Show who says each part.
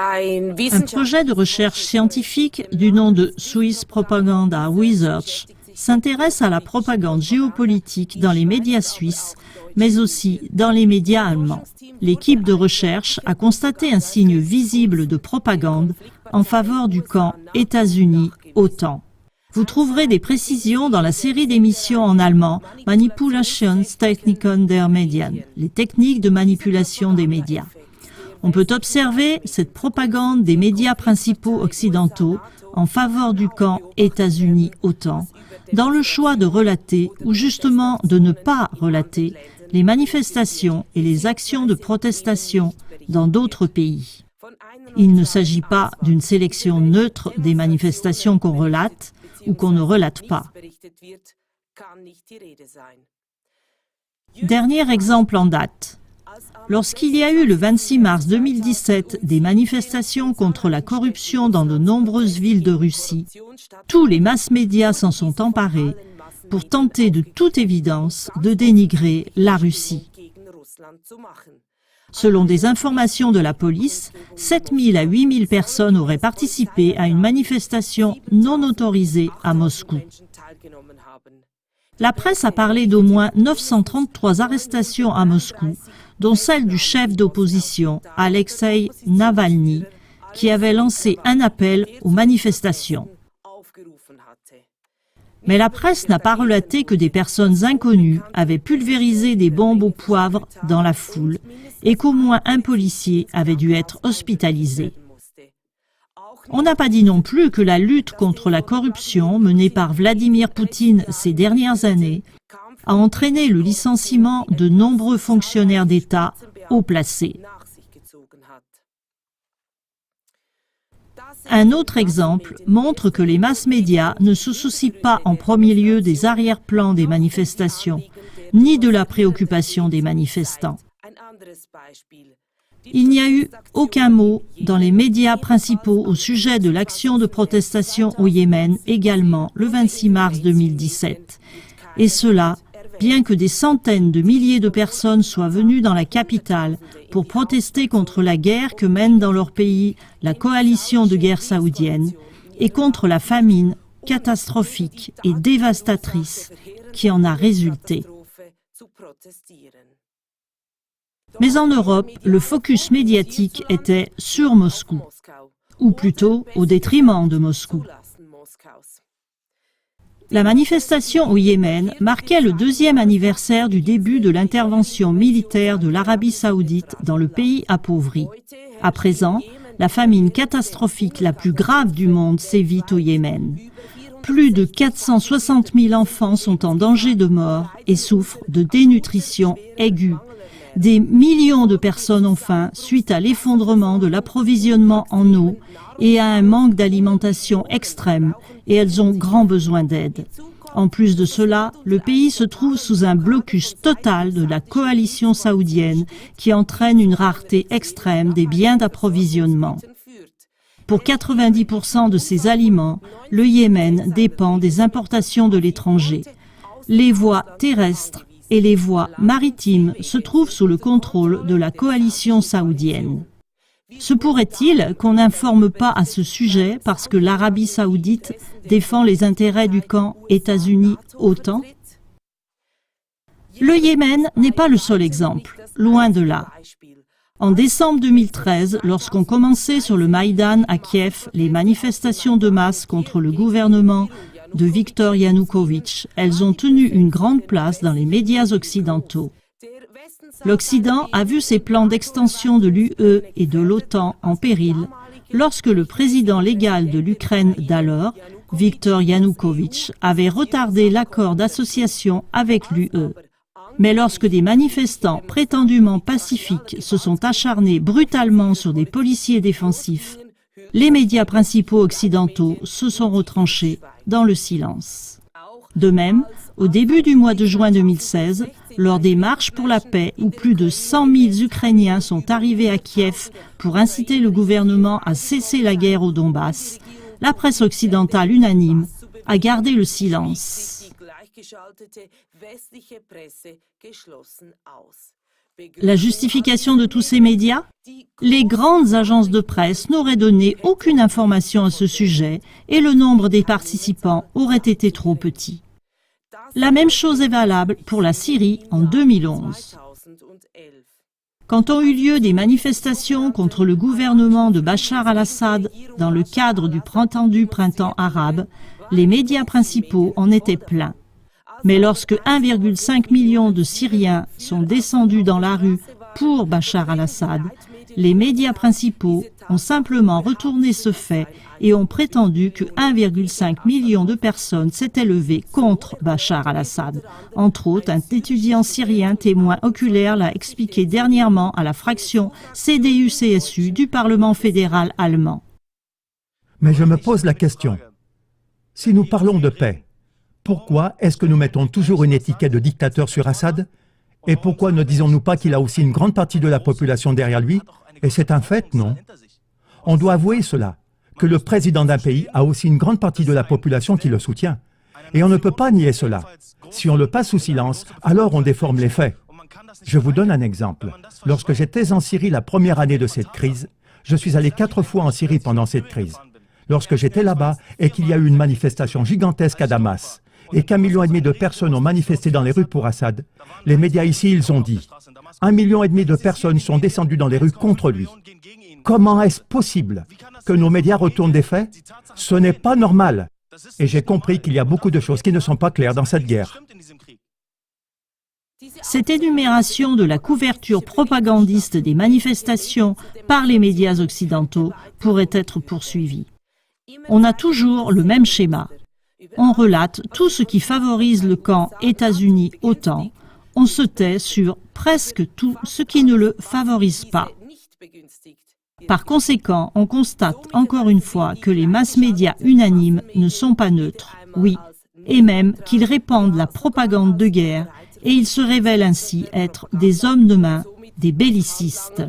Speaker 1: Un projet de recherche scientifique du nom de Swiss Propaganda Research s'intéresse à la propagande géopolitique dans les médias suisses, mais aussi dans les médias allemands. L'équipe de recherche a constaté un signe visible de propagande en faveur du camp États-Unis-OTAN. Vous trouverez des précisions dans la série d'émissions en allemand Manipulationstechniken der Medien, les techniques de manipulation des médias. On peut observer cette propagande des médias principaux occidentaux en faveur du camp États-Unis-OTAN dans le choix de relater ou justement de ne pas relater les manifestations et les actions de protestation dans d'autres pays. Il ne s'agit pas d'une sélection neutre des manifestations qu'on relate ou qu'on ne relate pas. Dernier exemple en date. Lorsqu'il y a eu le 26 mars 2017 des manifestations contre la corruption dans de nombreuses villes de Russie, tous les mass-médias s'en sont emparés pour tenter de toute évidence de dénigrer la Russie. Selon des informations de la police, 7 000 à 8 000 personnes auraient participé à une manifestation non autorisée à Moscou. La presse a parlé d'au moins 933 arrestations à Moscou, dont celle du chef d'opposition, Alexei Navalny, qui avait lancé un appel aux manifestations. Mais la presse n'a pas relaté que des personnes inconnues avaient pulvérisé des bombes au poivre dans la foule et qu'au moins un policier avait dû être hospitalisé. On n'a pas dit non plus que la lutte contre la corruption menée par Vladimir Poutine ces dernières années a entraîné le licenciement de nombreux fonctionnaires d'État haut placés. Un autre exemple montre que les mass-médias ne se soucient pas en premier lieu des arrière-plans des manifestations, ni de la préoccupation des manifestants. Il n'y a eu aucun mot dans les médias principaux au sujet de l'action de protestation au Yémen également le 26 mars 2017. Et cela, bien que des centaines de milliers de personnes soient venues dans la capitale pour protester contre la guerre que mène dans leur pays la coalition de guerre saoudienne et contre la famine catastrophique et dévastatrice qui en a résulté. Mais en Europe, le focus médiatique était sur Moscou, ou plutôt au détriment de Moscou. La manifestation au Yémen marquait le 2e anniversaire du début de l'intervention militaire de l'Arabie saoudite dans le pays appauvri. À présent, la famine catastrophique la plus grave du monde sévit au Yémen. Plus de 460 000 enfants sont en danger de mort et souffrent de dénutrition aiguë. Des millions de personnes ont faim suite à l'effondrement de l'approvisionnement en eau et à un manque d'alimentation extrême, et elles ont grand besoin d'aide. En plus de cela, le pays se trouve sous un blocus total de la coalition saoudienne qui entraîne une rareté extrême des biens d'approvisionnement. Pour 90% de ces aliments, le Yémen dépend des importations de l'étranger. Les voies terrestres et les voies maritimes se trouvent sous le contrôle de la coalition saoudienne. Se pourrait-il qu'on n'informe pas à ce sujet parce que l'Arabie saoudite défend les intérêts du camp États-Unis-OTAN? Le Yémen n'est pas le seul exemple, loin de là. En décembre 2013, lorsqu'on commençait sur le Maïdan à Kiev les manifestations de masse contre le gouvernement de Viktor Yanukovych, elles ont tenu une grande place dans les médias occidentaux. L'Occident a vu ses plans d'extension de l'UE et de l'OTAN en péril lorsque le président légal de l'Ukraine d'alors, Viktor Yanukovych, avait retardé l'accord d'association avec l'UE. Mais lorsque des manifestants prétendument pacifiques se sont acharnés brutalement sur des policiers défensifs, les médias principaux occidentaux se sont retranchés dans le silence. De même, au début du mois de juin 2016, lors des marches pour la paix où plus de 100 000 Ukrainiens sont arrivés à Kiev pour inciter le gouvernement à cesser la guerre au Donbass, la presse occidentale unanime a gardé le silence. La justification de tous ces médias? Les grandes agences de presse n'auraient donné aucune information à ce sujet et le nombre des participants aurait été trop petit. La même chose est valable pour la Syrie en 2011. Quand ont eu lieu des manifestations contre le gouvernement de Bachar al-Assad dans le cadre du prétendu printemps arabe, les médias principaux en étaient pleins. Mais lorsque 1,5 million de Syriens sont descendus dans la rue pour Bachar al-Assad, les médias principaux ont simplement retourné ce fait et ont prétendu que 1,5 million de personnes s'étaient levées contre Bachar al-Assad. Entre autres, un étudiant syrien témoin oculaire l'a expliqué dernièrement à la fraction CDU-CSU du Parlement fédéral allemand.
Speaker 2: Mais je me pose la question, si nous parlons de paix, pourquoi est-ce que nous mettons toujours une étiquette de dictateur sur Assad? Et pourquoi ne disons-nous pas qu'il a aussi une grande partie de la population derrière lui? Et c'est un fait, non? On doit avouer cela, que le président d'un pays a aussi une grande partie de la population qui le soutient. Et on ne peut pas nier cela. Si on le passe sous silence, alors on déforme les faits. Je vous donne un exemple. Lorsque j'étais en Syrie la première année de cette crise, je suis allé 4 fois en Syrie pendant cette crise. Lorsque j'étais là-bas et qu'il y a eu une manifestation gigantesque à Damas, et qu'1,5 million de personnes ont manifesté dans les rues pour Assad, les médias ici, ils ont dit « 1,5 million de personnes sont descendues dans les rues contre lui ». Comment est-ce possible que nos médias retournent des faits? Ce n'est pas normal. Et j'ai compris qu'il y a beaucoup de choses qui ne sont pas claires dans cette guerre.
Speaker 1: Cette énumération de la couverture propagandiste des manifestations par les médias occidentaux pourrait être poursuivie. On a toujours le même schéma. On relate tout ce qui favorise le camp États-Unis-OTAN. On se tait sur presque tout ce qui ne le favorise pas. Par conséquent, on constate encore une fois que les mass-médias unanimes ne sont pas neutres, oui, et même qu'ils répandent la propagande de guerre, et ils se révèlent ainsi être des hommes de main, des bellicistes.